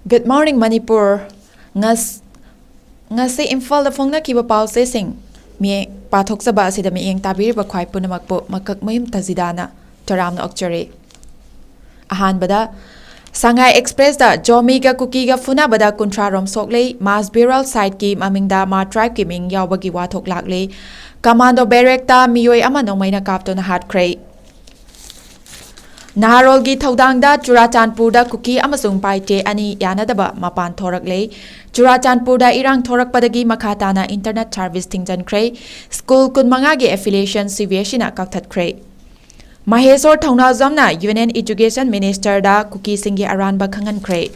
Good morning, Manipur. Ngasi Imphal da phongna kiba pause sing. Mi pathok saba asida mi eng tabiri ba khwai punamakpo makak mayum tazidana taramna okchare. Ahan bada Shanghai Express da Jomi ga Kuki ga funa bada kuntra rom soklei Mas Burial Site ki mamingda Ma Tribe ki ming yawbagi wathok laklei Commando Barrack ta miyoi ama nongmaina kapto na hatkhrei. Naharolgi Thaudangda Churachandpurda Kuki amasung paite ani yanadaba mapan thoraklei Churachandpurda irang thorakpadagi makhatana internet service tingjankrei school kunmanga gi affiliation CVS na kaktatkrei Mahesor Thauna Zamna Union Education Minister da Kuki singgi aranba khangankrei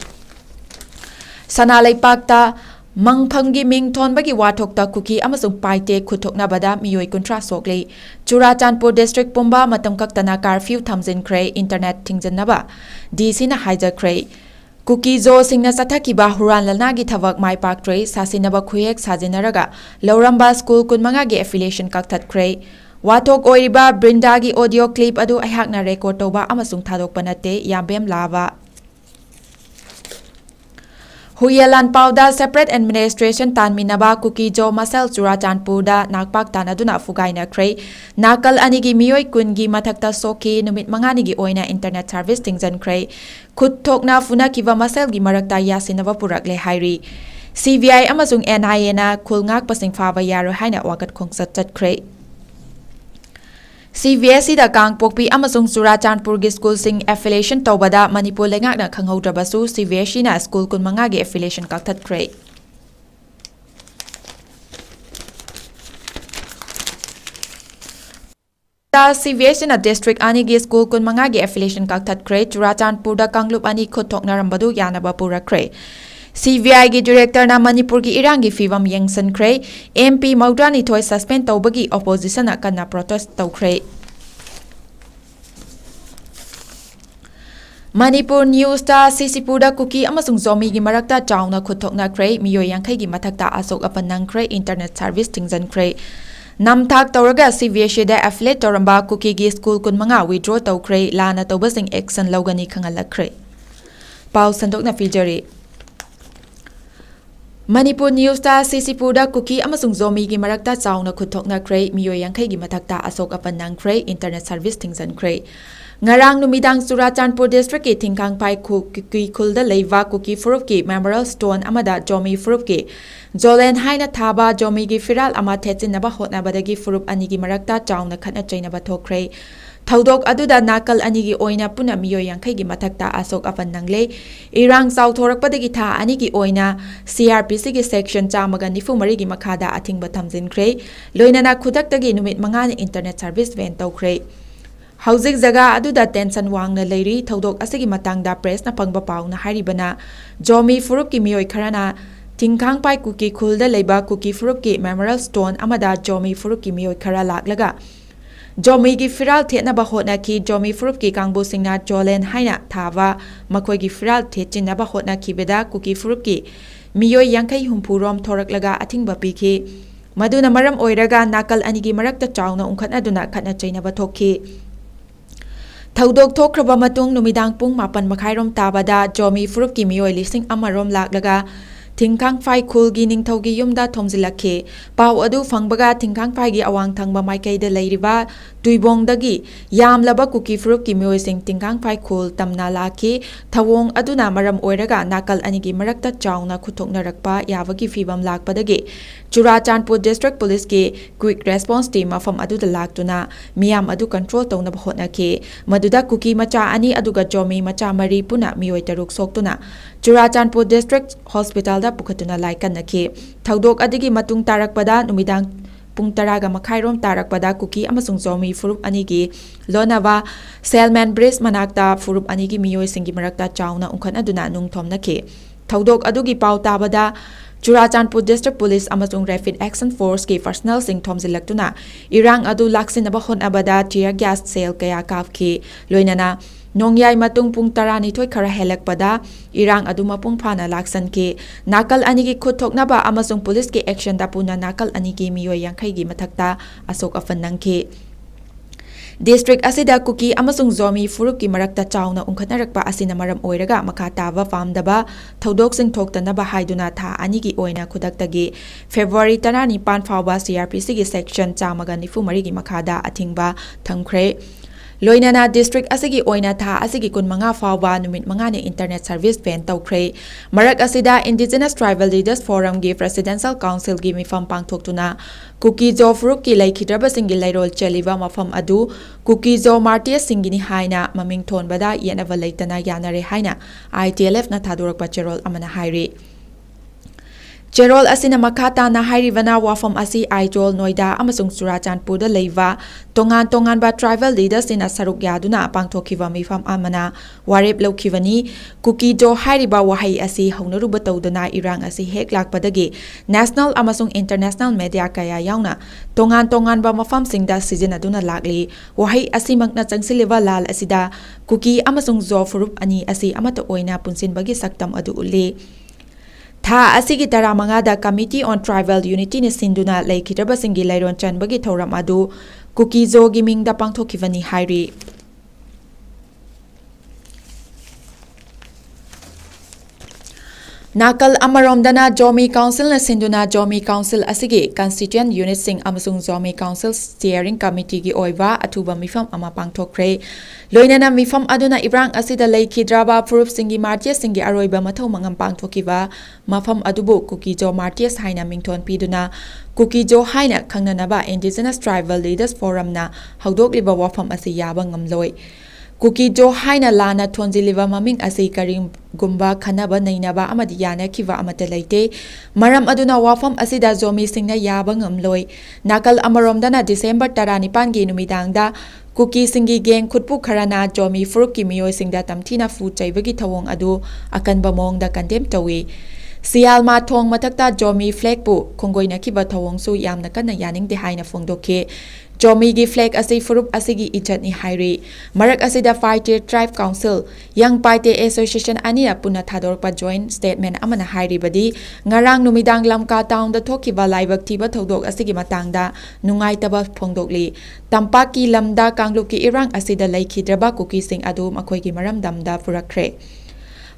Sanalai Pakta Mangphamgi ming thonbagi wathokta Kuki amasung paite khuthokna bada miyoi kuntra soklei Churachandpur district pumba matam kaktana curfew thamjinkrei internet thingjanaba DC na haijakrei Kuki zo singna sathakiba huran lalnagi thavak mai paktrei sasinaba khuyek sajinaraga Lauramba school kunmanga gi affiliation kaktatkrei Wathok oiriba Brindagi audio clip adu aihakna record toba amasung thadokpa nate yambem lava Huyalan Pauda separate administration tanminaba Kuki jo masel Churachandpurda nakpak tanaduna fugaina krei nakal anigi miyoi kungi mathakta soki numit manganigi oina internet service tingjan krei khuthokna funa kiwa masel gi marakta yasinaba purakle hairi CVI amasung NIA na khulngak pasing phaba yaro haina wakat khongsat chatkrei CVS da Kangpokpi amasung Churachandpur gi school sing affiliation tawbada Manipur lengak na khanghodrabasu CVS na school kunmanga gi affiliation kaktatkrei da CVS na district ani gi school kunmanga gi affiliation kaktatkrei Churachandpur da Kanglup ani khothokna rambadu yanaba purakrei CVI gi director na Manipur gi irangi fivam yengsan krei MP Maudrani thoi suspend tawbagi opposition na kanna protest tawkrei Manipur news ta Sisipurda Kuki amasung Zomi gi marakta chauna khuthokna krei miyoi yankhai gi mathakta asok apanang krei internet service tingjan krei namthak tawraga CVS da affiliate toramba Kuki gi school kunmanga withdraw tawkrei lana tawbasing action logani khangalakkrei pau sandokna pijari Manipur news ta Sisipurda Kuki amasung Zomi gi marakta chauna khuthokna krei miyoi yankhai gi mathakta asok apanang krei internet service tingjan krei Ngarang numidang Churachandpur district ki thingkang pai Kuki khulda leiwa Kuki furup ki memorial stone amada Jomi furup ki Jolen haina thaba Jomi gi firal ama thechinaba hotnabadagi furup anigi marakta chauna khatna chainaba thokhrei Thaudok aduda nakal anigi oina puna miyoi yankhai gi mathakta asok apanangle irang chauthorakpadagi tha anigi oina CRPC gi section chamaga nifu mari gi makhada athingba thamjinkrei loinana khudaktagi numit mangani internet service ven tawkrei Hauzik jaga aduda tension wangna leiri thaudok asigi matangda press na pangba pauna haribana Jomi furup ki miyoi kharana tingkhang pai Kuki khulda leiba Kuki furup ki memorial stone amada Jomi furup ki miyoi khara laklaga Jomi gi firal thena ba hotna ki Jomi furup ki kangbu singna Jolen haina thava makoi gi firal thechinna ba hotna ki beda Kuki furup ki miyoi yankhai humpurom thoraklaga athingba pikhi maduna maram oiraga nakal anigi marakta chauna ungkhatna duna khatna chaina ba thokhi Thaudok thokraba matung numidang pung 7:30 tabada Jomi furup ki miyoi lising amarom laklaga Thingkang Phai khul gi ningthaugi yumda thomjilakhe pau adu phangbaga Thingkang Phai gi awang thangba maikaida leiriba tuibongdagi yamlaba Kuki furup ki miyoi sing Thingkang Phai khul tamna lakhi thawong aduna maram oiraga nakal anigi marakta chauna khuthoknarakpa yabagi fibam lakpadagi Churachandpur district police ki quick response team afam adu laktuna miyam adu control tawna hotnakhe maduda Kuki macha ani aduga Jomi macha mari puna miyoi taruk soktuna Churachandpur district hospital da pukhatuna laikannakhe thaudok adigi matung tarakpada numidang pung 10:30 tarakpada Kuki amasung Jomi furup anigi lonava Selman Bridge manakta furup anigi miyoi singi marakta chauna ungkhan aduna nungthomnakhe thaudok adugi pau tabada Churachandpur district police amasung rapid action force ki personnel sing thomjilaktuna irang adu laksinaba honabada tear gas cell kaya kafki loinana Nongyai matung pung 12 khara helakpada irang adu mapung phana laksanki nakal anigi khuthoknaba amasung police ki action da puna nakal anigi miyoi yankhai gi mathakta asok afanangki District asida kuki amasung zomi furup ki marakta chawna ungkhatnarakpa asina maram oiraga makha taba famdaba thodok thoktanaba haiduna tha ani gi oina khudaktagi February 19 fawba CRPC gi section 194 gi makhada athingba thamkhre Loinana district asigi oina tha asigi kun manga fawba numit manga ne internet service ban tawkhre marak asida indigenous tribal leaders forum gi presidential council gi mifam pangthoktuna 𝐾𝐾𝐃 furup ki laikhidraba singi lairol cheliba mafam adu 𝐾𝐾𝐃 martyrs singini haina maming thonbada yenava leitana yanare haina ITLF na thadorakpa cherol amana hairi Cherol asina makata na hairivana wafam asi Aizol Noida amasung Churachandpur da leiva tongan ba tribal leaders in saruk yaduna pangthokiva mifam amana warep lokhivani 𝐾𝐾𝐃 hairiba wahai asi haunaruba tawdana irang asi hek lakpadagi national amasung international media kaya yauna tongan ba mafam singda sizinaduna lakli wahai asi makna changsiliva lal asida 𝐾𝐾 amasung 𝐍 furup ani asi amata oina punsinbagi saktam adu uli Tha asigi taramangada Committee on Tribal Unity ni sinduna laikhidraba singi lairon chanbagi thoram adu 𝐾𝐾𝐃 gi mingda pangthokivani hairi Nakal amaromdana Jomi Council na sinduna Jomi Council asigi constituent unit sing amasung Jomi Council steering committee gi oiba atuba mifam ama pangthokre loinana mifam aduna ibrang asida laikhidraba furup singi martyrs singi aroiba mathau mangam pangthokiba mafam adubu 𝐾𝐾𝐃 martyrs haina mingthon piduna 𝐾𝐾𝐃 haina khangnanaba indigenous tribal leaders forum na haudokliba wafam asi yaba ngamloi 𝐾𝐾𝐃 haina lana thonjiliba maming asi karim gumba khanaba nainaba amadi yana kiwa amata leite maram aduna wafam asida zomi singna yaba ngamloi nakal amaromdana December 19 gi numidangda cookie ꯁꯤꯡꯒꯤ gang ꯈꯨꯠꯄꯨ ꯈꯔꯅ ꯖꯣꯃꯤ ꯐꯨꯔꯨꯞꯀꯤ ꯃꯤꯑꯣꯏꯁꯤꯡꯗ ꯇꯝꯊꯤꯅ ꯐꯨ ꯆꯩꯕꯒꯤ ꯊꯧꯑꯣꯡ ꯑꯗꯨ ꯑꯀꯟꯕ ꯃꯑꯣꯡꯗ condemn ꯇꯧꯏ ꯁꯤꯌꯥꯜꯃꯥ ꯊꯣꯡ ꯃꯊꯛꯇ ꯖꯣꯃꯤ ꯐ꯭ꯂꯦꯒꯄꯨ ꯈꯣꯡꯒꯣꯏꯅꯈꯤꯕ ꯊꯧꯑꯣꯡꯁꯨ ꯌꯥꯝꯅ ꯀꯟꯅ ꯌꯥꯅꯤꯡꯗꯦ ꯍꯥꯏꯅ ꯐꯣꯡꯗꯣꯛꯈꯤ ꯖꯣꯃꯤꯒꯤ ꯐ꯭ꯂꯦꯒ ꯑꯁꯤ ꯐꯨꯔꯨꯞ ꯑꯁꯤꯒꯤ ꯏꯖꯠꯅꯤ ꯍꯥꯏꯔꯤ ꯃꯔꯛ ꯑꯁꯤꯗ ꯄꯥꯏꯇꯦ ꯇ꯭ꯔꯥꯏꯕ ꯀꯥꯎꯟꯁꯤꯜ ꯌꯪ ꯄꯥꯏꯇꯦ ꯑꯦꯁꯣꯁꯤꯌꯦꯁꯟ ꯑꯅꯤꯅ ꯄꯨꯟꯅ ꯊꯥꯗꯣꯔꯛꯄ ꯖꯣꯏꯟ ꯁ꯭ꯇꯦꯠꯃꯦꯟ ꯑꯃꯅ ꯍꯥꯏꯔꯤꯕꯗꯤ ꯉꯔꯥꯡ ꯅꯨꯃꯤꯗꯥꯡ ꯂꯝꯀꯥ ꯇꯥꯎꯟꯗ ꯊꯣꯛꯈꯤꯕ ꯂꯥꯏꯕꯛ ꯊꯤꯕ ꯊꯧꯗꯣꯛ ꯑꯁꯤꯒꯤ ꯃꯇꯥꯡꯗ ꯅꯨꯡꯉꯥꯏꯇꯕ ꯐꯣꯡꯗꯣꯛꯂꯤ ꯇꯝꯄꯥꯛꯀꯤ ꯂꯝꯗ ꯀꯥꯡꯂꯨꯞꯀꯤ ꯏꯔꯥꯡ ꯑꯁꯤꯗ ꯂꯩꯈꯤꯗ꯭ꯔꯕ ꯀꯨꯀꯤꯁꯤꯡ ꯑꯗꯨ ꯃꯈꯣꯏꯒꯤ ꯃꯔꯝꯗꯝꯗ ꯄꯨꯔꯛꯈ꯭ꯔꯦ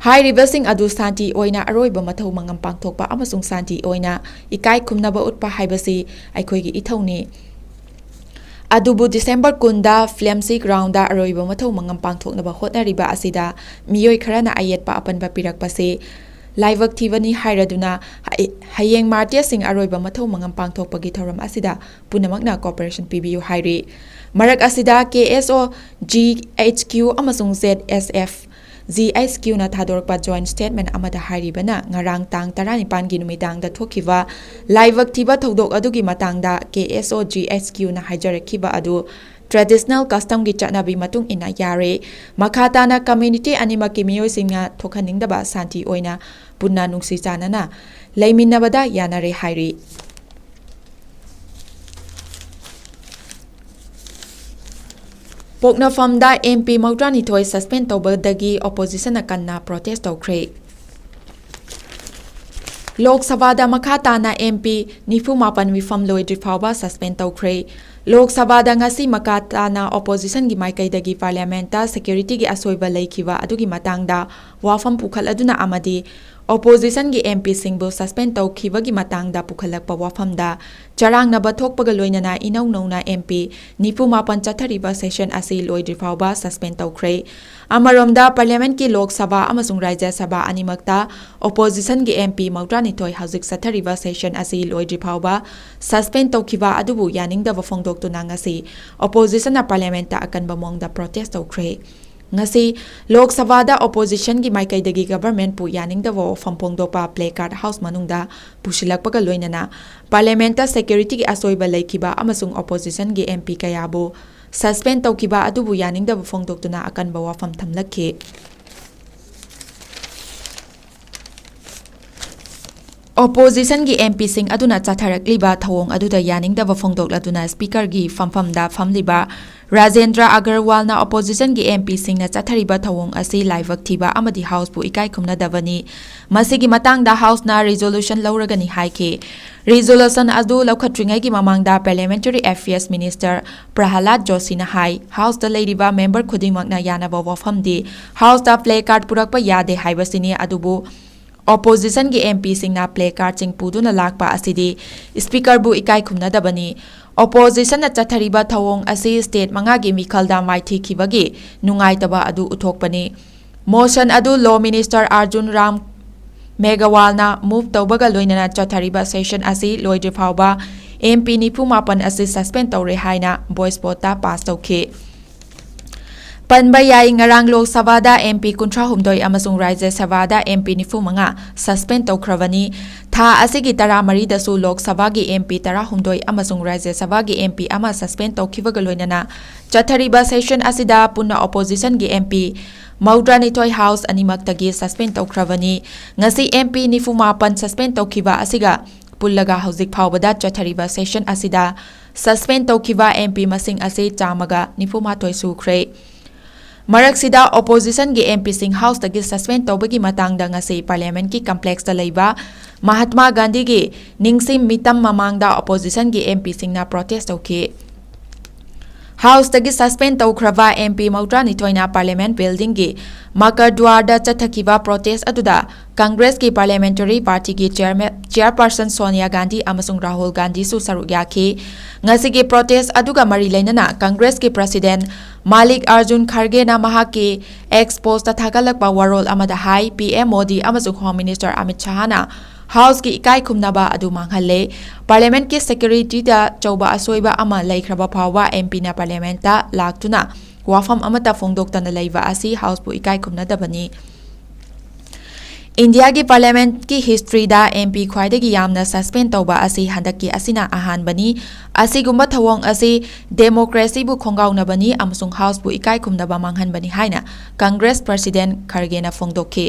ꯍꯥꯏꯔꯤꯕꯁꯤꯡ ꯑꯗꯨ ꯁꯥꯟꯇꯤ ꯑꯣꯏꯅ ꯑꯔꯣꯏꯕ ꯃꯊꯧ ꯃꯉꯝ ꯄꯥꯡꯊꯣꯛꯄ ꯑꯃꯁꯨꯡ ꯁꯥꯟꯇꯤ ꯑꯣꯏꯅ ꯏꯀꯥꯏ ꯈꯨꯝꯅꯕ ꯎꯠꯄ ꯍꯥꯏꯕꯁꯤ ꯑꯩꯈꯣꯏꯒꯤ ꯏꯊꯧꯅꯤ ꯑꯗꯨꯕꯨ ꯗꯤꯁꯦꯝꯕꯔ 10ꯗ ꯐ꯭ꯂꯦꯝꯁꯤ ꯒ꯭ꯔꯥꯎꯟꯗ ꯑꯔꯣꯏꯕ ꯃꯊꯧ ꯃꯉꯝ ꯄꯥꯡꯊꯣꯛꯅꯕ ꯍꯣꯠꯅꯔꯤꯕ ꯑꯁꯤꯗ ꯃꯤꯑꯣꯏ ꯈꯔꯅ ꯑꯌꯦꯠꯄ ꯑꯄꯟꯕ ꯄꯤꯔꯛꯄꯁꯤ ꯂꯥꯏꯕꯛ ꯊꯤꯕꯅꯤ ꯍꯥꯏꯔꯗꯨꯅ ꯍꯌꯦꯡ ꯃꯥꯔꯇꯤꯌꯔꯁꯤꯡ ꯑꯔꯣꯏꯕ ꯃꯊꯧ ꯃꯉꯝ ꯄꯥꯡꯊꯣꯛꯄꯒꯤ ꯊꯧꯔꯝ ꯑꯁꯤꯗ ꯄꯨꯝꯅꯃꯛꯅ ꯀooperation ꯄꯤꯕꯤꯌꯨ ꯍꯥꯏꯔꯤ ꯃꯔꯛ ꯑꯁꯤꯗ KSO GHQ ꯑꯃꯁꯨꯡ ZSF GHQ ꯅ ꯊꯥꯗꯣꯔꯛꯄ ꯖꯣꯏꯟ ꯁ꯭ꯇꯦꯠꯃꯦꯟ ꯑꯃꯗ ꯍꯥꯏꯔꯤꯕꯅ ꯉꯔꯥꯡ ꯇꯥꯡ 19ꯒꯤ ꯅꯨꯃꯤꯗꯥꯡꯗ ꯊꯣꯛꯈꯤꯕ ꯂꯥꯏꯕꯛ ꯊꯤꯕ ꯊꯧꯗꯣꯛ ꯑꯗꯨꯒꯤ ꯃꯇꯥꯡꯗ KSO GHQ ꯅ ꯍꯥꯏꯖꯔꯛꯈꯤꯕ ꯑꯗꯨ ꯇ꯭ꯔꯦꯗꯤꯁꯅꯦꯜ ꯀꯁꯇꯝꯒꯤ ꯆꯠꯅꯕꯤ ꯃꯇꯨꯡ ꯏꯟꯅ ꯌꯥꯔꯦ ꯃꯈꯥ ꯇꯥꯅ ꯀꯝꯃ꯭ꯌꯨꯅꯤꯇꯤ ꯑꯅꯤꯃꯛꯀꯤ ꯃꯤꯑꯣꯏꯁꯤꯡꯅ ꯊꯣꯛꯍꯟꯅꯤꯡꯗꯕ ꯁꯥꯟꯇꯤ ꯑꯣꯏꯅ ꯄꯨꯟꯅ ꯅꯨꯡꯁꯤ ꯆꯥꯟꯅꯅ ꯂꯩꯃꯤꯟꯅꯕꯗ ꯌꯥꯅꯔꯦ ꯍꯥꯏꯔꯤ ꯄꯣꯛꯅꯐꯝꯗ MP 32 ꯁꯁꯄꯦꯟ ꯇꯧꯕꯗꯒꯤ ꯑꯣꯄꯣꯖꯤꯁꯟꯅ ꯀꯟꯅ ꯄ꯭ꯔꯣꯇꯦꯁ ꯇꯧꯈ꯭ꯔꯦ ꯂꯣꯛ ꯁꯚꯥꯗ ꯃꯈꯥ ꯇꯥꯅ MP 94 ꯃꯤꯐꯝ ꯂꯣꯏꯗ꯭ꯔꯤ ꯐꯥꯎꯕ ꯁꯁꯄꯦꯟ ꯇꯧꯈ꯭ꯔꯦ ꯂꯣꯛ ꯁꯚꯥꯗ ꯉꯁꯤ ꯃꯈꯥ ꯇꯥꯅ ꯑꯣꯄꯣꯖꯤꯁꯟꯒꯤ ꯃꯥꯏꯀꯩꯗꯒꯤ ꯄꯥꯔꯂꯤꯌꯥꯃꯦꯟꯇ ꯁꯦꯀ꯭ꯌꯨꯔꯤꯇꯤꯒꯤ ꯑꯁꯣꯏꯕ ꯂꯩꯈꯤꯕ ꯑꯗꯨꯒꯤ ꯃꯇꯥꯡꯗ ꯋꯥꯐꯝ ꯄꯨꯈꯠꯂꯗꯨꯅ ꯑꯃꯗꯤ ꯑꯣꯄꯣꯖꯤꯁꯟꯒꯤ MPꯁꯤꯡꯕꯨ ꯁꯁꯄꯦꯟ ꯇꯧꯈꯤꯕꯒꯤ ꯃꯇꯥꯡꯗ ꯄꯨꯈꯠꯂꯛꯄ ꯋꯥꯐꯝꯗ ꯆꯔꯥꯡꯅꯕ ꯊꯣꯛꯄꯒ ꯂꯣꯏꯅꯅ ꯏꯅꯧ ꯅꯧꯅ MP 94 ꯆꯠꯊꯔꯤꯕ ꯁꯦꯁꯟ ꯑꯁꯤ ꯂꯣꯏꯗ꯭ꯔꯤ ꯐꯥꯎꯕ ꯁꯁꯄꯦꯟ ꯇꯧꯈ꯭ꯔꯦ ꯑꯃꯔꯣꯝꯗ ꯄꯥꯔꯂꯤꯌꯥꯃꯦꯟꯠꯀꯤ ꯂꯣꯛ ꯁꯚꯥ ꯑꯃꯁꯨꯡ ꯔꯥꯖ꯭ꯌ ꯁꯚꯥ ꯑꯅꯤꯃꯛꯇ ꯑꯣꯄꯣꯖꯤꯁꯟꯒꯤ MP 32 ꯍꯧꯖꯤꯛ ꯆꯠꯊꯔꯤꯕ ꯁꯦꯁꯟ ꯑꯁꯤ ꯂꯣꯏꯗ꯭ꯔꯤ ꯐꯥꯎꯕ ꯁꯁꯄꯦꯟ ꯇꯧꯈꯤꯕ ꯑꯗꯨꯕꯨ ꯌꯥꯅꯤꯡꯗꯕ ꯐꯣꯡꯗꯣꯛꯇꯨꯅ ꯉꯁꯤ ꯑꯣꯄꯣꯖꯤꯁꯟꯅ ꯄꯥꯔꯂꯤꯌꯥꯃꯦꯟꯠꯇ ꯑꯀꯟꯕ ꯃꯑꯣꯡꯗ ꯄ꯭ꯔꯣꯇꯦꯁ ꯇꯧꯈ꯭ꯔꯦ ngasi Lok Sabha da opposition gi maikaidagi government pu yaningdabo wafam phongdokpa placard house manungda pusilakpaga loinana parliament ta security gi asoiba laikhiba amasung opposition gi MP kayabu suspend tawkiba adubu yaningdabo phongdoktuna akanba wafam thamlakhi Opposition gi MP sing aduna chatharakliba thawong aduda yaningdaba phongdokladuna speaker gi famfamda famliba Rajendra Agarwal na opposition gi MP sing na chathariba thawong asi 𝐊𝐔𝐿𝐈 amadi house bu ikai khumnadabani masigi matangda house na resolution lauragani haike resolution adu laukhatringai gi mamangda parliamentary affairs minister Prahalad Joshi na hai house da leiriba member khudingmakna yanaba wafamdi house da play card purakpa yade haibasini adubu opposition gi MP singna play card ching puduna lakpa asidi speaker bu ikai khumnadabani opposition na chathariba thawong asi state manga gi mikhalda maithikibagi nungaitaba adu uthokpani motion adu law minister Arjun Ram Meghwal na move tawbaga loinana chathariba session asi loidri phawba MP nifu mapan asi suspend tawre haina voice vote ta pass tawkhi Panba yai ngarang Lok Sabha da MP kuntra humdoi amasung Rajya Sabha da MP nifu manga suspend tawkravani tha asigi tara mari dasu Lok Sabha gi MP tara humdoi amasung Rajya Sabha gi MP ama suspend tawkhibaga loinana chathariba session asida punna opposition gi MP Maudrani Toy House animaktagi suspend tawkravani ngasi MP nifu mapan suspend tawkhiba asiga pullaga hauzik phawbada chathariba session asida suspend tawkhiba MP masing asi chamaga nifu matoi sukhre Maraksida opposition gi MP sing house tagi suspend tawbagi matangda ngasi parliament ki complex da leiba Mahatma Gandhi gi ningsim mitam mamangda opposition gi MP sing na protest tawki house tagi suspend tawkrava MP Maudrani Toina parliament building gi Makardwar da chathakiba protest aduda Congress ki parliamentary party ki chairperson Sonia Gandhi amasung Rahul Gandhi su saruk yakhi ngasi gi protest aduga mari leinana Congress ki president Malik Arjun Kharge na mahaki ex post ta thagalakpa warol amada hai PM Modi amasung Home Minister Amit Shah na house ki ikai khumnaba adu manghalle parliament ki security da chauba asoiba ama laikhraba phawwa MP na parliament ta laktuna wafam amata phongdoktana leiba asi house bu ikai khumnadabani India ki parliament ki history da MP khwaidagi yamna suspend tawba asi handaki asina ahanbani asigumba thawong asi democracy bu khongaunabani amasung house bu ikai khumnaba manghanbani haina Congress president Kharge na phongdokhi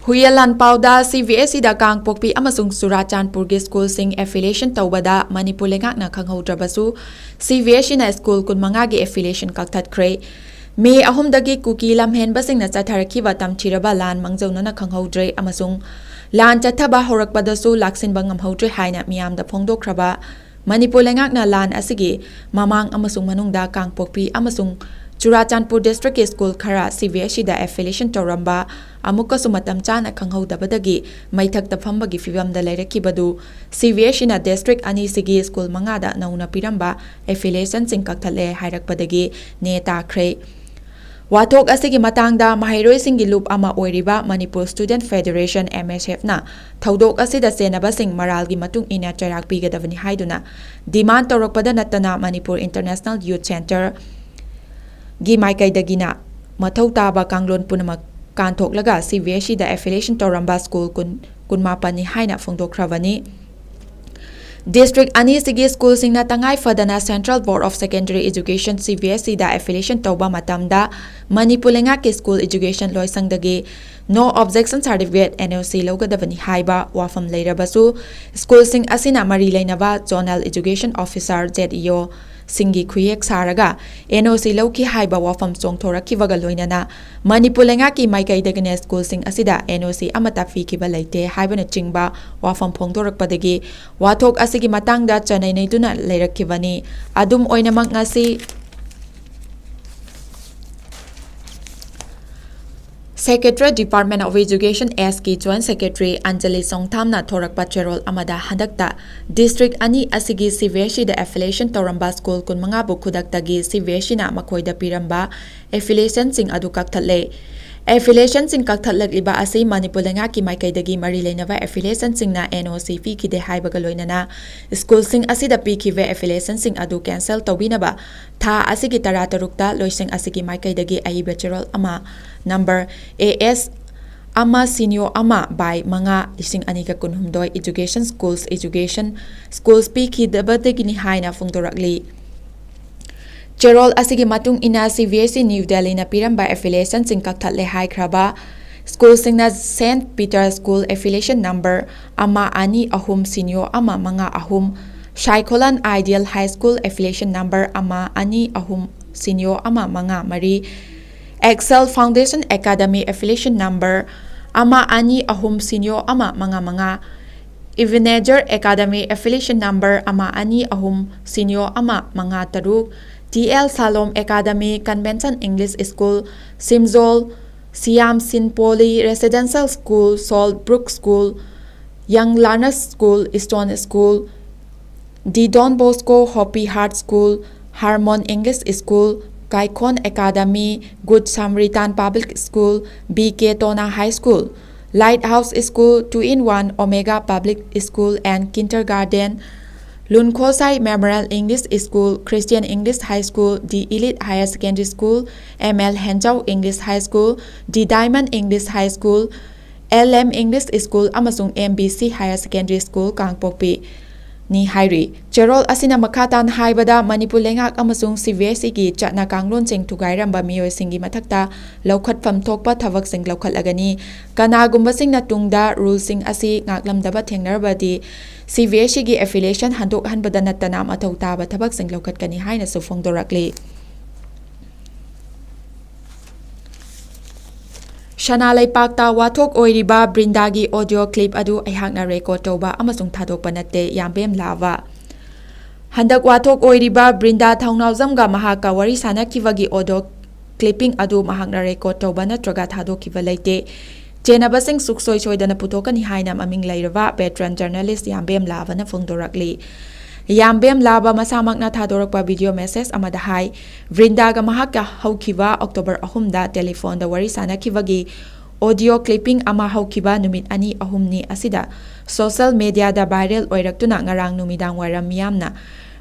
Huyalan Pauda CVSC da Kang Pokpi amasung Surachandpur gi school sing affiliation tawbada Manipur lengak na khanghodrabasu CVSC na school kun manga gi affiliation kakthatre me ahum dagi kuki lamhen basing na chatharakhiba tamthiraba lan mangjauna na khanghodre amasung lan chathaba horakpadasu laksin bangam hodre haina miyam da phongdokraba Manipur lengak na lan asigi mamang amasung manungda Kang Pokpi amasung Surachandpur district school khara CVSC da affiliation tawramba amuka sumatam chana khanghodabadagi maithak ta phambagi fibam da lairakibadu CVSC na district ani sigi school mangada nauna piramba affiliation sing kakthale hairakpadagi neta khre wathok asigi matangda mahairoi singi loop ama oiriba Manipur Student Federation MSF na thodok asida senaba sing maralgi matung ina charak pigadavani haiduna demand torokpada natana Manipur International Youth Center gi maikaidagina mathau taba kanglon punamak kanthok CVSC da affiliation tawramba school kun mapani haina phongdokravani district ani sigi school singna tangai fadana Central Board of Secondary Education CVSC da affiliation tawba matamda Manipur lengak ki school education loisangdagi no objection certificate NOC logadavani haiba wafam leirabasu school sing asina mari leinaba zonal education officer ZEO Singi Khuyek Saraga NOC Loki Haiba Wafam Song Thora Kivaga Loinana Manipur Lengaki Maikai Degane School Sing Asida NOC Amata Fi Kiba Laite Haibana Chingba Wafam Pongdorak Padagi Watok Asigi Matangda Chanai Naituna Leirakivani Adum Oinamak Ngasi Secretary Department of Education SK Joint Secretary Anjali Songthamna Thorakpa Cherol Amada Hadakta District Ani Asigi CVSC da affiliation Tawramba School kun manga bu khudaktagi CVSC na makoida piramba affiliation sing adu kakthale affiliation sing kakthatlagliba asi Manipur lengaki maikaidagi mari leinaba affiliation sing na NOC fi kide haibaga loinana school sing asida pi kive affiliation sing adu cancel tawbinaba tha asigi tara tarukta loising asigi maikaidagi ai bachelor ama number AS ama senior ama by manga lising anika kunhumdoi education schools pikidabadagini haina phongdorakli Cherol asigi matung ina CVSE New Delhi na piramba affiliation sing kaktatle hai kraba School singna St. Peter School affiliation number ama ani ahum senior ama manga ahum Shaikolan Ideal High School affiliation number ama ani ahum senior ama manga mari Excel Foundation Academy affiliation number ama ani ahum senior ama manga 𝐕𝐻𝐸𝐺 Academy affiliation number ama ani ahum senior ama manga taruk TL Salom Academy Convention English School Simzol Siam Sin Poly Residential School Saltbrook School Young Learners School Stone School D. Don Bosco Hopi Heart School Harmon English School Kaikon Academy Good Samaritan Public School BK Tona High School Lighthouse School 2-in-1 Omega Public School and Kindergarten Lunkhosai Memorial English School Christian English High School The Elite Higher Secondary School ML Henzhou English High School The Diamond English High School LM English School amasung MBC Higher Secondary School Kangpokpi ni hairi Cherol asina makatan haibada Manipur lengak amasung CVSE gi chatna kanglon sing tugairamba miyoi singi mathakta laukhat pham thokpa thabak sing laukhat lagani kanagumba sing na tungda rule sing asi ngaklamdaba thengnarbadi CVSE gi affiliation handok hanbada natana mathau taba thabak sing laukhat kani haina su phongdorakli Shanalai Pakta Wathok Oiriba Brindagi audio clip adu aihakna record toba amasung thadokpa natte yambem lava Handak Wathok Oiriba Brinda Thaungnawjamga mahaka wari sanakivagi audio clipping adu mahakna record toba natraga thadokiba leite Jenabasing suksoi soidana putokani haina maming lairava veteran journalist yambem lava na phongdorakli Yambem laba masamakna thadorakpa video message amada hai Vrindaga mahaka haukiba October 3 da telephone da wari sanakivagi audio clipping ama haukiba numit ani ahumni asida social media da viral oiraktuna ngarang numidang waram miyamna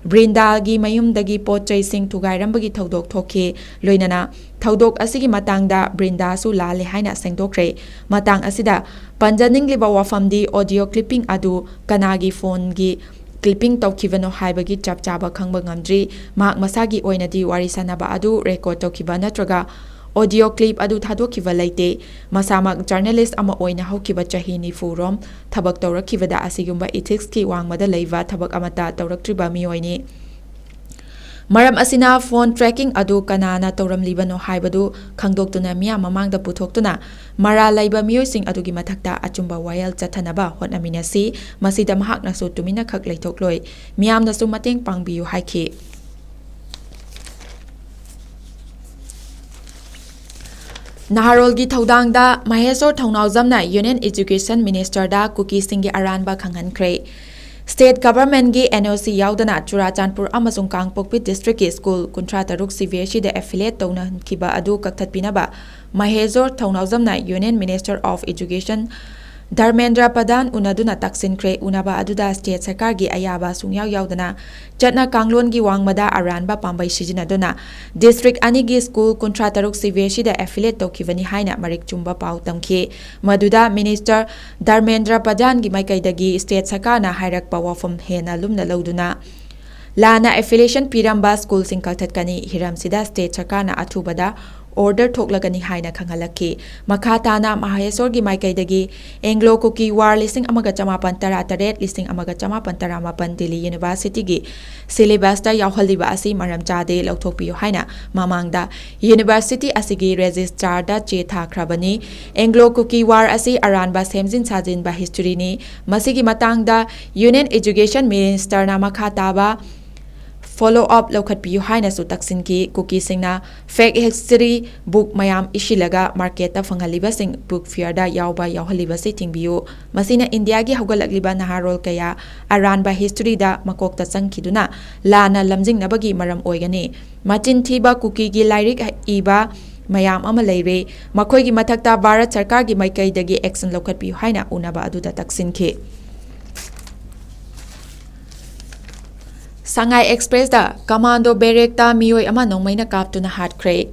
Vrindagi mayumdagi potchai sing tugairambagi thodok thoke loinana thodok asigi matangda Vrinda su lale haina sengdokre matang asida panjaning liba wafamdi audio clipping adu kanagi phone gi clipping tokivano haibagi chap chaba khangba ngamdri mak masagi oinadi wari sanaba adu record tokiba natraga audio clip adu thadokiba leite masamak journalist ama oina haukiba chahini furom thabak tawrakivada asigumba ethics ki wangmada leiva thabak amata tawraktriba miyoini Maram asina phone tracking adu kanana tawramlibano haibadu khangdoktuna miya mamangda puthoktuna mara laiba miyoising adugi mathakta achumba wayal chathanaba hotnaminasi masida mahakna su tumina khak leithokloi miyamna su mateng pangbiyu haiki Naharolgi thaudangda Mahesor Thaunawjamna Union Education Minister da Kuki Singhi Aranba khanghankre State Government gi NOC yaudana Churachandpur amasung Kangpokpi District ki School Kuntra Taruk CVSE da affiliate tawna kiba adu kakthatpinaba Mahesor Thaunawjamna Union Minister of Education Dharmendra Pradhan unaduna taksinkre unaba aduda state sarkar gi ayaba sungyaw yaudana chatna kanglon gi wangmada aranba pambai sijinaduna district ani gi school kuntra taruk CVSE da affiliate tokivani haina marik chumba pau tamki maduda minister Dharmendra Pradhan gi maikaidagi state sarkarna hairakpa wafam hena lumna lauduna lana affiliation piramba school sing kalthatkani hiramsida state sarkarna athubada order thoklagani haina khangalaki makhatana Mahesorgi maikaidagi Anglo Cookie War listing amaga chamapan tara taret listing amaga chamapan tara mapan Delhi University gi syllabus ta yawhaliba asi maram chade lauthokpiyo haina mamangda university asigi registrar da che thakhrabani Anglo Cookie War asi aranba semjin sajin ba history ni masigi matangda Union Education Minister na makhataba follow up lokhat piyu haina su taksin ki cookie singna fake history book mayam ishilaga market ta fanghaliba sing book fair da yawba yawhaliba se thingbiyu masina India gi hawgalagliba naharol kaya aranba history da makok ta changkhiduna lana lamjing nabagi maram oigani machin thiba cookie gi lairik iba mayam ama leire makhoi gi mathakta Bharat Sarkar gi maikai dagi action lokhat piyu haina unaba adu da taksin ki Sangai Express da Commando Barrack ta miyoi ama nongmaina kaptuna hatkre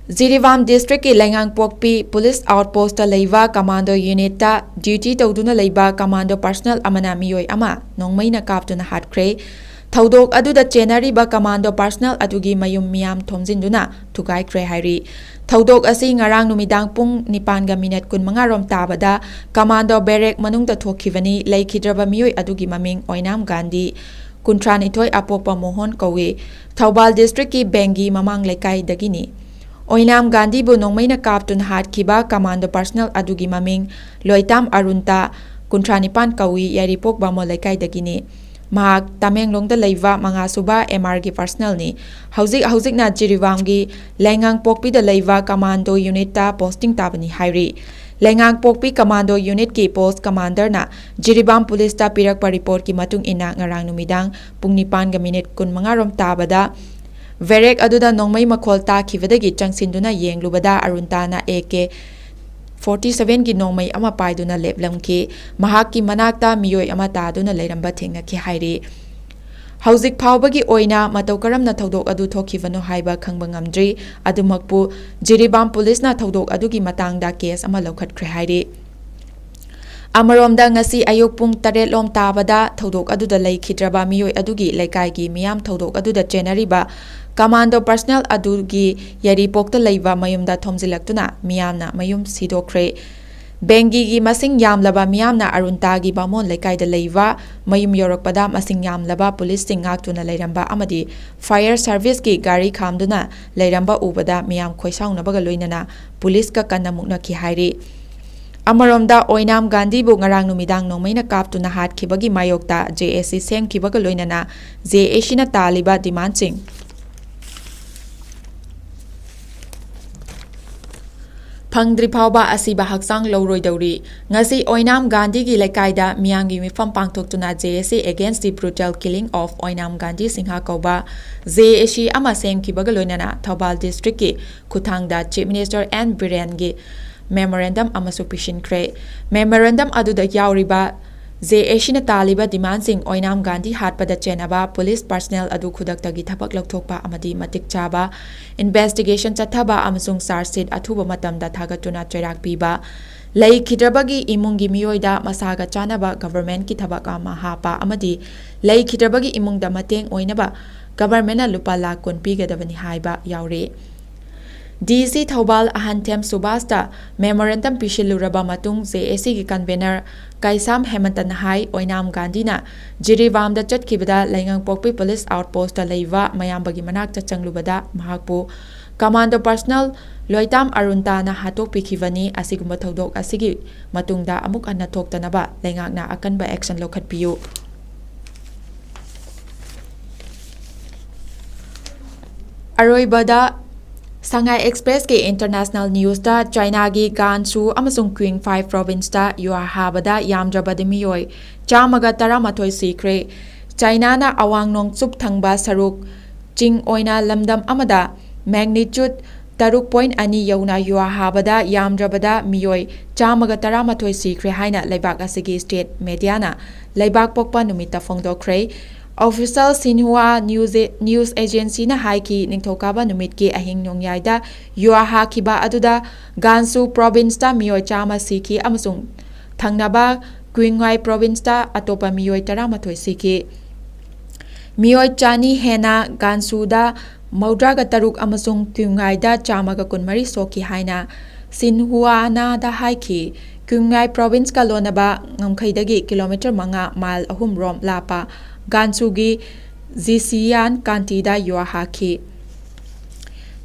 Jiribam ꯗꯤꯁꯇ꯭ꯔꯤꯛꯀꯤ ꯂꯩꯉꯥꯡꯄꯣꯛꯄꯤ police ꯑꯥꯎꯠꯄꯣꯁꯇ ꯂꯩꯕ commando ꯌꯨꯅꯤꯠꯇ duty ꯇꯧꯗꯨꯅ ꯂꯩꯕ commando personal ꯑꯃꯅ ꯃꯤꯑꯣꯏ ꯑꯃ ꯅꯣꯡꯃꯩꯅ ꯀꯥꯞꯇꯨꯅ ꯍꯥꯠꯈ꯭ꯔꯦ꯫ ꯊꯧꯗꯣꯛ ꯑꯗꯨꯗ ꯆꯦꯟꯅꯔꯤꯕ commando personal ꯑꯗꯨꯒꯤ ꯃꯌꯨꯝ ꯃꯤꯌꯥꯝ ꯊꯣꯝꯖꯤꯟꯗꯨꯅ ꯊꯨꯒꯥꯏꯈ꯭ꯔꯦ ꯍꯥꯏꯔꯤ꯫ ꯊꯧꯗꯣꯛ ꯑꯁꯤ ꯉꯔꯥꯡ ꯅꯨꯃꯤꯗꯥꯡ ꯄꯨꯡ 9:25 ꯔꯣꯝ ꯇꯥꯕꯗ ꯀꯃꯥꯟꯗꯣ ꯕꯦꯔꯦꯛ ꯃꯅꯨꯡꯗ ꯊꯣꯛꯈꯤꯕꯅꯤ꯫ ꯂꯩꯈꯤꯗ꯭ꯔꯕ ꯃꯤꯑꯣꯏ ꯑꯗꯨꯒꯤ ꯃꯃꯤꯡ ꯑꯣꯏꯅꯥꯝ ꯒꯥꯟꯙꯤ, 32 ꯑꯄꯣꯛꯄ ꯃꯣꯍꯣꯟ ꯀꯧꯏ, ꯊꯧꯕꯥꯜ ꯗꯤꯁꯇ꯭ꯔꯤꯛꯀꯤ ꯕꯦꯡꯒꯤ ꯃꯃꯥꯡ ꯂꯩꯀꯥꯏꯗꯒꯤꯅꯤ꯫ ꯑꯣꯏꯅꯥꯝ ꯒꯥꯟꯙꯤꯕꯨ ꯅꯣꯡꯃꯩꯅ ꯀꯥꯞꯇꯨꯅ ꯍꯥꯠꯈꯤꯕ ꯀꯃꯥꯟꯗꯣ ꯄꯔꯁꯅꯦꯜ ꯑꯗꯨꯒꯤ ꯃꯃꯤꯡ ꯂꯣꯏꯇꯥꯝ ꯑꯔꯨꯟꯇ, 29 ꯀꯧꯏ, ꯌꯥꯏꯔꯤꯄꯣꯛ ꯕꯥꯃꯣꯟ ꯂꯩꯀꯥꯏꯗꯒꯤꯅꯤ꯫ ꯃꯍꯥꯛ ꯇꯃꯦꯡꯂꯣꯡꯗ ꯂꯩꯕ 5ꯁꯨꯕ ꯑꯦꯝ.ꯑꯥꯔꯒꯤ ꯄꯔꯁꯅꯦꯜꯅꯤ꯫ ꯍꯧꯖꯤꯛꯅ ꯖꯤꯔꯤꯕꯥꯝꯒꯤ ꯂꯩꯉꯥꯡꯄꯣꯛꯄꯤꯗ ꯂꯩꯕ ꯀꯃꯥꯟꯗꯣ ꯌꯨꯅꯤꯠꯇ ꯄꯣꯁꯇꯤꯡ ꯇꯥꯕꯅꯤ ꯍꯥꯏꯔꯤ꯫ ꯂꯩꯉꯥꯡꯄꯣꯛꯄꯤ ꯀꯃꯥꯟꯗꯣ ꯌꯨꯅꯤꯠꯀꯤ ꯄꯣꯁꯠ ꯀꯃꯥꯟꯗꯔꯅ ꯖꯤꯔꯤꯕꯥꯝ ꯄꯨꯂꯤꯁꯇ ꯄꯤꯔꯛꯄ ꯔꯤꯄꯣꯔꯠꯀꯤ ꯃꯇꯨꯡ ꯏꯟꯅ ꯉꯔꯥꯡ ꯅꯨꯃꯤꯗꯥꯡ ꯄꯨꯡ 9:25 ꯔꯣꯝ ꯇꯥꯕꯗ ꯕꯦꯔꯦꯛ ꯑꯗꯨꯗ ꯅꯣꯡꯃꯩ ꯃꯈꯣꯜ ꯇꯥꯈꯤꯕꯗꯒꯤ ꯆꯪꯁꯤꯟꯗꯨꯅ ꯌꯦꯡꯂꯨꯕꯗ ꯑꯔꯨꯟꯇꯥꯅ AK-47ꯒꯤ ꯅꯣꯡꯃꯩ ꯑꯃ ꯄꯥꯏꯗꯨꯅ ꯂꯦꯞꯂꯝꯈꯤ꯫ ꯃꯍꯥꯛꯀꯤ ꯃꯅꯥꯛꯇ ꯃꯤꯑꯣꯏ ꯑꯃ ꯇꯥꯗꯨꯅ ꯂꯩꯔꯝꯕ ꯊꯦꯡꯅꯈꯤ ꯍꯥꯏꯔꯤ꯫ ꯍꯧꯖꯤꯛ ꯐꯥꯎꯕꯒꯤ ꯑꯣꯏꯅ ꯃꯇꯧ ꯀꯔꯝꯅ ꯊꯧꯗꯣꯛ ꯑꯗꯨ ꯊꯣꯛꯈꯤꯕꯅꯣ ꯍꯥꯏꯕ ꯈꯪꯕ ꯉꯝꯗ꯭ꯔꯤ꯫ ꯑꯗꯨꯃꯛꯄꯨ ꯖꯤꯔꯤꯕꯥꯝ ꯄꯨꯂꯤꯁꯅ ꯊꯧꯗꯣꯛ ꯑꯗꯨꯒꯤ ꯃꯇꯥꯡꯗ ꯀꯦꯁ ꯑꯃ ꯂꯧꯈꯠꯈ꯭ꯔꯦ ꯍꯥꯏꯔꯤ꯫ ꯑꯃꯔꯣꯝꯗ ꯉꯁꯤ ꯑꯌꯨꯛ ꯄꯨꯡ 7 ꯂꯣꯝ ꯇꯥꯕꯗ ꯊꯧꯗꯣꯛ ꯑꯗꯨꯗ ꯂꯩꯈꯤꯗ꯭ꯔꯕ ꯃꯤꯑꯣꯏ ꯑꯗꯨꯒꯤ ꯂꯩꯀꯥꯏꯒꯤ ꯃꯤꯌꯥꯝ ꯊꯧꯗꯣꯛ ꯑꯗꯨꯗ ꯆꯦꯟꯅꯔꯤꯕ ꯀꯃꯥꯟꯗꯣ ꯄꯔꯁꯅꯦꯜ ꯑꯗꯨꯒꯤ ꯌꯥꯏꯔꯤꯄꯣꯛꯇ ꯂꯩꯕ ꯃꯌꯨꯝꯗ ꯊꯣꯝꯖꯤꯜꯂꯛꯇꯨꯅ ꯃꯤꯌꯥꯝꯅ ꯃꯌꯨꯝ ꯁꯤꯗꯣꯛꯈ꯭ꯔꯦ꯫ ꯕꯦꯡꯒꯤꯒꯤ ꯃꯁꯤꯡ ꯌꯥꯝꯂꯕ ꯃꯤꯌꯥꯝꯅ ꯑꯔꯨꯟꯇꯥꯒꯤ ꯕꯥꯃꯣꯟ ꯂꯩꯀꯥꯏꯗ ꯂꯩꯕ ꯃꯌꯨꯝ ꯌꯧꯔꯛꯄꯗ ꯃꯁꯤꯡ ꯌꯥꯝꯂꯕ ꯄꯨꯂꯤꯁꯁꯤꯡ ꯉꯥꯛꯇꯨꯅ ꯂꯩꯔꯝꯕ ꯑꯃꯗꯤ ꯐꯥꯌꯔ ꯁꯥꯔꯚꯤꯁꯀꯤ ꯒꯥꯔꯤ ꯈꯥꯝꯗꯨꯅ ꯂꯩꯔꯝꯕ ꯎꯕꯗ ꯃꯤꯌꯥꯝ ꯈꯣꯏꯁꯥꯎꯅꯕꯒ ꯂꯣꯏꯅꯅ ꯄꯨꯂꯤꯁꯀ ꯀꯟꯅ ꯃꯨꯛꯅꯈꯤ ꯍꯥꯏꯔꯤ꯫ ꯑꯃꯔꯣꯝꯗ ꯑꯣꯏꯅꯥꯝ ꯒꯥꯟꯙꯤꯕꯨ ꯉꯔꯥꯡ ꯅꯨꯃꯤꯗꯥꯡ ꯅꯣꯡꯃꯩꯅ ꯀꯥꯞꯇꯨꯅ ꯍꯥꯠꯈꯤꯕꯒꯤ ꯃꯥꯌꯣꯛꯇ ꯖꯦ.ꯑꯦꯁ.ꯁꯤ ꯁꯦꯝꯈꯤꯕꯒ ꯂꯣꯏꯅꯅ ꯖꯦ.ꯑꯦꯁ.ꯁꯤꯅ ꯇꯥꯜꯂꯤꯕ ꯗꯤꯃꯥꯟꯗꯁꯤꯡ ꯐꯪꯗ꯭ꯔꯤ ꯐꯥꯎꯕ ꯑꯁꯤꯕ ꯍꯛꯆꯥꯡ ꯂꯧꯔꯣꯏꯗꯧꯔꯤ꯫ ꯉꯁꯤ ꯑꯣꯏꯅꯥꯝ ꯒꯥꯟꯙꯤꯒꯤ ꯂꯩꯀꯥꯏꯗ ꯃꯤꯌꯥꯝꯒꯤ ꯃꯤꯐꯝ ꯄꯥꯡꯊꯣꯛꯇꯨꯅ JSC against the brutal killing of Oinam Gandhi Singh ꯀꯧꯕ ꯖꯦ.ꯑꯦꯁ.ꯁꯤ ꯑꯃ ꯁꯦꯝꯈꯤꯕꯒ ꯂꯣꯏꯅꯅ ꯊꯧꯕꯥꯜ ꯗꯤꯁꯇ꯭ꯔꯤꯛꯀꯤ ꯈꯨꯠꯊꯥꯡꯗ ꯆꯤꯐ ꯃꯤꯅꯤꯁꯇꯔ ꯑꯦꯟ. ꯕꯤꯔꯦꯟꯒꯤ ꯃꯦꯃꯣꯔꯦꯟꯗꯝ ꯑꯃꯁꯨ ꯄꯤꯁꯤꯟꯈ꯭ꯔꯦ꯫ ꯃꯦꯃꯣꯔꯦꯟꯗꯝ ꯑꯗꯨꯗ ꯌꯥꯎꯔꯤꯕ ꯖꯦ.ꯑꯦꯁ.ꯁꯤꯅ ꯇꯥꯜꯂꯤꯕ ꯗꯤꯃꯥꯟꯗꯁꯤꯡ ꯑꯣꯏꯅꯥꯝ ꯒꯥꯟꯙꯤ ꯍꯥꯠꯄꯗ ꯆꯦꯟꯅꯕ ꯄꯨꯂꯤꯁ ꯄꯔꯁꯅꯦꯜ ꯑꯗꯨ ꯈꯨꯗꯛꯇꯒꯤ ꯊꯕꯛ ꯂꯧꯊꯣꯛꯄ ꯑꯃꯗꯤ ꯃꯇꯤꯛ ꯆꯥꯕ ꯏꯟꯚꯦꯁꯇꯤꯒꯦꯁꯟ ꯆꯠꯊꯕ ꯑꯃꯁꯨꯡ ꯆꯥꯔꯖꯁꯤꯠ ꯑꯊꯨꯕ ꯃꯇꯝꯗ ꯊꯥꯒꯠꯇꯨꯅ ꯆꯩꯔꯥꯛ ꯄꯤꯕ, ꯂꯩꯈꯤꯗ꯭ꯔꯕꯒꯤ ꯏꯃꯨꯡꯒꯤ ꯃꯤꯑꯣꯏꯗ ꯃꯁꯥꯒ ꯆꯥꯟꯅꯕ ꯒꯚꯔꯟꯃꯦꯟꯠꯀꯤ ꯊꯕꯛ ꯑꯃ ꯍꯥꯞꯄ ꯑꯃꯗꯤ ꯂꯩꯈꯤꯗ꯭ꯔꯕꯒꯤ ꯏꯃꯨꯡꯗ ꯃꯇꯦꯡ ꯑꯣꯏꯅꯕ ꯒꯚꯔꯟꯃꯦꯟꯠꯅ ꯂꯨꯄꯥ ꯂꯥꯈ 10 ꯄꯤꯒꯗꯕꯅꯤ ꯍꯥꯏꯕ ꯌꯥꯎꯔꯤ꯫ ꯗꯤ.ꯁꯤ ꯊꯧꯕꯥꯜ ꯑꯍꯟꯊꯦꯝ ꯁꯨꯕꯥꯁꯇ ꯃꯦꯃꯣꯔꯦꯟꯗꯝ ꯄꯤꯁꯤꯜꯂꯨꯔꯕ ꯃꯇꯨꯡ ꯖꯦ.ꯑꯦꯁ.ꯁꯤꯒꯤ ꯀꯟꯚꯦꯅꯔ ꯀꯩꯁꯥꯝ ꯍꯦꯃꯟꯇꯅ ꯍꯥꯏ ꯑꯣꯏꯅꯥꯝ ꯒꯥꯟꯙꯤꯅ ꯖꯤꯔꯤꯕꯥꯝꯗ ꯆꯠꯈꯤꯕꯗ ꯂꯩꯉꯥꯡꯄꯣꯛꯄꯤ ꯄꯨꯂꯤꯁ ꯑꯥꯎꯠꯄꯣꯁꯇ ꯂꯩꯕ ꯃꯌꯥꯝꯕꯒꯤ ꯃꯅꯥꯛꯇ ꯆꯪꯂꯨꯕꯗ ꯃꯍꯥꯛꯄꯨ ꯀꯃꯥꯟꯗꯣ ꯄꯔꯁꯅꯦꯜ ꯂꯣꯏꯇꯥꯝ ꯑꯔꯨꯟꯇꯥꯅ ꯍꯥꯠꯇꯣꯛꯄꯤꯈꯤꯕꯅꯤ꯫ ꯑꯁꯤꯒꯨꯝꯕ ꯊꯧꯗꯣꯛ ꯑꯁꯤꯒꯤ ꯃꯇꯨꯡꯗ ꯑꯃꯨꯛ ꯍꯟꯅ ꯊꯣꯛꯇꯅꯕ ꯂꯩꯉꯥꯛꯅ ꯑꯀꯟꯕ ꯑꯦꯛꯁꯟ ꯂꯧꯈꯠꯄꯤꯌꯨ꯫ ꯑꯔꯣꯏꯕꯗ ꯁꯉꯥꯏ ꯑꯦꯛꯁꯄ꯭ꯔꯦꯁꯀꯤ ꯏꯟꯇꯔꯅꯦꯁꯅꯦꯜ ꯅ꯭ꯌꯨꯖꯗ ꯆꯥꯏꯅꯥꯒꯤ ꯒꯥꯟꯁꯨ ꯑꯃꯁꯨꯡ ꯀ꯭ꯋꯤꯡꯐꯥꯏ ꯄ꯭ꯔꯣꯚꯤꯟꯁꯇ ꯌꯨꯍ ꯍꯥꯕꯗ ꯌꯥꯝꯗ꯭ꯔꯕꯗ ꯃꯤꯑꯣꯏ 119 ꯁꯤꯈ꯭ꯔꯦ꯫ ꯆꯥꯏꯅꯥꯅ ꯑꯋꯥꯡ ꯅꯣꯡꯆꯨꯞ ꯊꯪꯕ ꯁꯔꯨꯛ ꯆꯤꯡ ꯑꯣꯏꯅ ꯂꯝꯗꯝ ꯑꯃꯗ ꯃꯦꯒꯅꯤꯆꯨꯗ 6.2 ꯌꯧꯅ ꯌꯨꯍ ꯍꯥꯕꯗ ꯌꯥꯝꯗ꯭ꯔꯕꯗ ꯃꯤꯑꯣꯏ 119 ꯁꯤꯈ꯭ꯔꯦ ꯍꯥꯏꯅ ꯂꯩꯕꯥꯛ ꯑꯁꯤꯒꯤ ꯁ꯭ꯇꯦꯠ ꯃꯦꯗꯤꯌꯥꯅ ꯂꯩꯕꯥꯛꯄꯣꯛꯄ ꯅꯨꯃꯤꯠꯇ ꯐꯣꯡꯗꯣꯛꯈ꯭ꯔꯦ꯫ ꯑꯣꯐꯤꯁꯤꯌꯦꯜ ꯁꯤꯟꯍꯨꯋꯥ ꯅ꯭ꯌꯨꯖ ꯑꯦꯖꯦꯟꯁꯤꯅ ꯍꯥꯏꯈꯤ ꯅꯤꯡꯊꯧꯀꯥꯕ ꯅꯨꯃꯤꯠꯀꯤ ꯑꯍꯤꯡ ꯅꯣꯡꯌꯥꯏꯗ ꯌꯨꯍ ꯍꯥꯈꯤꯕ ꯑꯗꯨꯗ ꯒꯥꯟꯁꯨ ꯄ꯭ꯔꯣꯚꯤꯟꯁꯇ ꯃꯤꯑꯣꯏ 100 ꯁꯤꯈꯤ ꯑꯃꯁꯨꯡ ꯊꯪꯅꯕ ꯀ꯭ꯋꯤꯡꯍꯥꯏ ꯄ꯭ꯔꯣꯚꯤꯟꯁꯇ ꯑꯇꯣꯞꯄ ꯃꯤꯑꯣꯏ 13 ꯁꯤꯈꯤ꯫ ꯃꯤꯑꯣꯏ 200 ꯍꯦꯟꯅ ꯒꯥꯟꯁꯨꯗ 93 ꯑꯃꯁꯨꯡ ꯀ꯭ꯋꯤꯡꯍꯥꯏꯗ 124 ꯁꯣꯛꯈꯤ ꯍꯥꯏꯅ ꯁꯤꯟꯍꯨꯋꯥꯅꯗ ꯍꯥꯏꯈꯤ꯫ ꯀ꯭ꯋꯤꯡꯍꯥꯏ ꯄ꯭ꯔꯣꯚꯤꯟꯁꯀ ꯂꯣꯟꯅꯕ ꯉꯝꯈꯩꯗꯒꯤ ꯀꯤꯂꯣꯃꯤꯇꯔ 5 (ꯃꯥꯏꯜ 3) ꯔꯣꯝ ꯂꯥꯞꯄ ꯒꯥꯟꯁꯨꯒꯤ ꯖꯤꯁꯤꯌꯥꯟ ꯀꯥꯟꯇꯤꯗ ꯌꯨꯍ ꯍꯥꯈꯤ꯫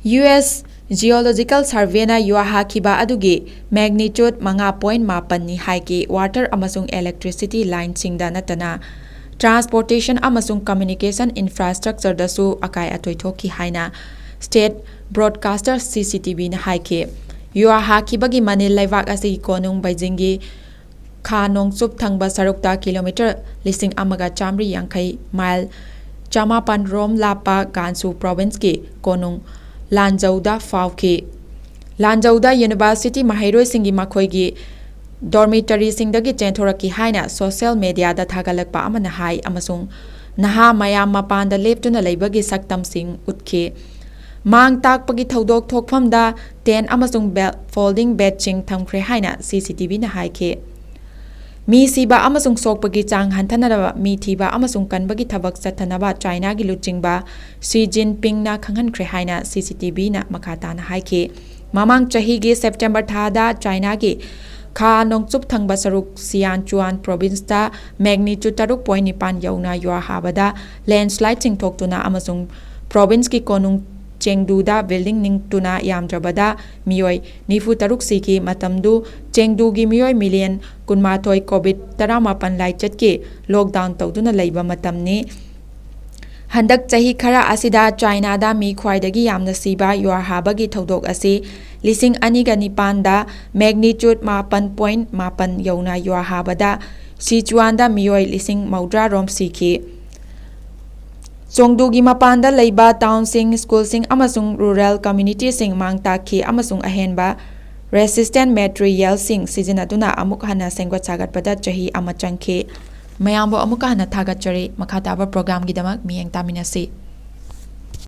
ꯌꯨ.ꯑꯦꯁ. ꯖꯤꯑꯣꯂꯣꯖꯤꯀꯦꯜ ꯁꯔꯚꯦꯅ ꯌꯨꯍ ꯍꯥꯈꯤꯕ ꯑꯗꯨꯒꯤ ꯃꯦꯒꯅꯤꯆꯨꯗ 5.8ꯅꯤ ꯍꯥꯏꯈꯤ꯫ ꯋꯥꯇꯔ ꯑꯃꯁꯨꯡ ꯏꯂꯦꯛꯇ꯭ꯔꯤꯁꯤꯇꯤ ꯂꯥꯏꯟꯁꯤꯡꯗ ꯅꯠꯇꯅ ꯇ꯭ꯔꯥꯟꯁꯄꯣꯔꯇꯦꯁꯟ ꯑꯃꯁꯨꯡ ꯀꯝꯃ꯭ꯌꯨꯅꯤꯀꯦꯁꯟ ꯏꯟꯐ꯭ꯔꯥꯁ꯭ꯇꯔꯛꯆꯔꯗꯁꯨ ꯑꯀꯥꯏ ꯑꯇꯣꯏ ꯊꯣꯛꯈꯤ ꯍꯥꯏꯅ ꯁ꯭ꯇꯦꯠ ꯕ꯭ꯔꯣꯗꯀꯥꯁꯇꯔ ꯁꯤ.ꯁꯤ.ꯇꯤ.ꯚꯤꯅ ꯍꯥꯏꯈꯤ꯫ ꯌꯨꯍ ꯍꯥꯈꯤꯕꯒꯤ ꯃꯅꯤꯜ ꯂꯩꯕꯥꯛ ꯑꯁꯤꯒꯤ ꯀꯣꯅꯨꯡ ꯕꯩꯖꯤꯡꯒꯤ ꯈꯥ ꯅꯣꯡꯆꯨꯞ ꯊꯪꯕ ꯁꯔꯨꯛꯇ ꯀꯤꯂꯣꯃꯤꯇꯔ 1,180 (ꯃꯥꯏꯜ 1,000) ꯔꯣꯝ ꯂꯥꯞꯄ ꯒꯥꯟꯁꯨ ꯄ꯭ꯔꯣꯚꯤꯟꯁꯀꯤ ꯀꯣꯅꯨꯡ ꯂꯥꯟꯖꯧꯗ ꯐꯥꯎꯈꯤ꯫ ꯂꯥꯟꯖꯧꯗ ꯌꯨꯅꯤꯚꯔꯁꯤꯇꯤ ꯃꯍꯩꯔꯣꯏꯁꯤꯡꯒꯤ ꯃꯈꯣꯏꯒꯤ ꯗꯣꯔꯃꯤꯇꯔꯤꯁꯤꯡꯗꯒꯤ ꯆꯦꯟꯊꯣꯔꯛꯈꯤ ꯍꯥꯏꯅ ꯁꯣꯁꯤꯌꯦꯜ ꯃꯤꯗꯤꯌꯥꯗ ꯊꯥꯒꯠꯂꯛꯄ ꯑꯃꯅ ꯍꯥꯏ ꯑꯃꯁꯨꯡ ꯅꯍꯥ ꯃꯌꯥꯝ ꯃꯄꯥꯟꯗ ꯂꯦꯞꯇꯨꯅ ꯂꯩꯕꯒꯤ ꯁꯛꯇꯝꯁꯤꯡ ꯎꯠꯈꯤ꯫ ꯃꯥꯡ ꯇꯥꯛꯄꯒꯤ ꯊꯧꯗꯣꯛ ꯊꯣꯛꯐꯝꯗ ꯇꯦꯟ ꯑꯃꯁꯨꯡ ꯐꯣꯜꯗꯤꯡ ꯕꯦꯗꯁꯤꯡ ꯊꯝꯈ꯭ꯔꯦ ꯍꯥꯏꯅ CCTVꯅ ꯍꯥꯏꯈꯤ꯫ ꯃꯤ ꯁꯤꯕ ꯑꯃꯁꯨꯡ ꯁꯣꯛꯄꯒꯤ ꯆꯥꯡ ꯍꯟꯊꯅꯕ ꯃꯤ ꯊꯤꯕ ꯑꯃꯁꯨꯡ ꯀꯟꯕꯒꯤ ꯊꯕꯛ ꯆꯠꯊꯅꯕ ꯆꯥꯏꯅꯥꯒꯤ ꯂꯨꯆꯤꯡꯕ ꯁꯤ ꯖꯤꯟꯄꯤꯡꯅ ꯈꯪꯍꯟꯈ꯭ꯔꯦ ꯍꯥꯏꯅ CCTVꯅ ꯃꯈꯥ ꯇꯥꯅ ꯍꯥꯏꯈꯤ꯫ ꯃꯃꯥꯡ ꯆꯍꯤꯒꯤ ꯁꯦꯞꯇꯦꯝꯕꯔ ꯊꯥꯗ ꯆꯥꯏꯅꯥꯒꯤ ꯈꯥ ꯅꯣꯡꯆꯨꯞ ꯊꯪꯕ ꯁꯔꯨꯛ ꯁꯤꯌꯥꯟꯆꯨꯋꯥꯟ ꯄ꯭ꯔꯣꯚꯤꯟꯁꯇ ꯃꯦꯒꯅꯤꯆꯨꯗ 6.9 ꯌꯧꯅ ꯌꯨꯔ ꯍꯥꯕꯗ ꯂꯦꯟꯁ꯭ꯂꯥꯏꯗꯁꯤꯡ ꯊꯣꯛꯇꯨꯅ ꯑꯃꯁꯨꯡ ꯄ꯭ꯔꯣꯚꯤꯟꯁꯀꯤ ꯀꯣꯅꯨꯡ ꯆꯦꯡꯗꯨꯗ ꯕꯤꯜꯗꯤꯡ ꯅꯤꯡꯇꯨꯅ ꯌꯥꯝꯗ꯭ꯔꯕꯗ ꯃꯤꯑꯣꯏ 94 ꯁꯤꯈꯤ꯫ ꯃꯇꯝꯗꯨ ꯆꯦꯡꯗꯨꯒꯤ ꯃꯤꯑꯣꯏ ꯃꯤꯂꯤꯌꯟ 12 ꯀꯣꯚꯤꯗ-19 ꯂꯥꯏꯆꯠꯀꯤ ꯂꯣꯛꯗꯥꯎꯟ ꯇꯧꯗꯨꯅ ꯂꯩꯕ ꯃꯇꯝꯅꯤ꯫ ꯍꯟꯗꯛ ꯆꯍꯤ ꯈꯔ ꯑꯁꯤꯗ ꯆꯥꯏꯅꯥꯗ ꯃꯤ ꯈ꯭ꯋꯥꯏꯗꯒꯤ ꯌꯥꯝꯅ ꯁꯤꯕ ꯌꯨꯔ ꯍꯥꯕꯒꯤ ꯊꯧꯗꯣꯛ ꯑꯁꯤ 2009ꯗ ꯃꯦꯒꯅꯤꯆꯨꯗ 7.8 ꯌꯧꯅ ꯌꯨꯔ ꯍꯥꯕꯗ ꯁꯤꯆꯨꯋꯥꯟꯗ ꯃꯤꯑꯣꯏ 90,000 ꯔꯣꯝ ꯁꯤꯈꯤ꯫ ꯆꯣꯡꯗꯨꯒꯤ ꯃꯄꯥꯟꯗ ꯂꯩꯕ ꯇꯥꯎꯟꯁꯤꯡ, ꯁ꯭ꯀꯨꯜꯁꯤꯡ ꯑꯃꯁꯨꯡ ꯔꯨꯔꯦꯜ ꯀꯝꯃ꯭ꯌꯨꯅꯤꯇꯤꯁꯤꯡ ꯃꯥꯡ ꯇꯥꯛꯈꯤ ꯑꯃꯁꯨꯡ ꯑꯍꯦꯟꯕ ꯔꯦꯁꯤꯁꯇꯦꯟꯇ ꯃꯦꯇꯔꯤꯌꯦꯜꯁꯤꯡ ꯁꯤꯖꯤꯟꯅꯗꯨꯅ ꯑꯃꯨꯛ ꯍꯟꯅ ꯁꯦꯝꯒꯠ ꯁꯥꯒꯠꯄꯗ ꯆꯍꯤ ꯑꯃ ꯆꯪꯈꯤ꯫ ꯃꯌꯥꯝꯕꯨ ꯑꯃꯨꯛꯀ ꯍꯟꯅ ꯊꯥꯒꯠꯆꯔꯤ꯫ ꯃꯈꯥ ꯇꯥꯕ ꯄ꯭ꯔꯣꯒ꯭ꯔꯥꯝꯒꯤꯗꯃꯛ ꯃꯤꯠꯌꯦꯡ ꯇꯥꯃꯤꯟꯅꯁꯤ꯫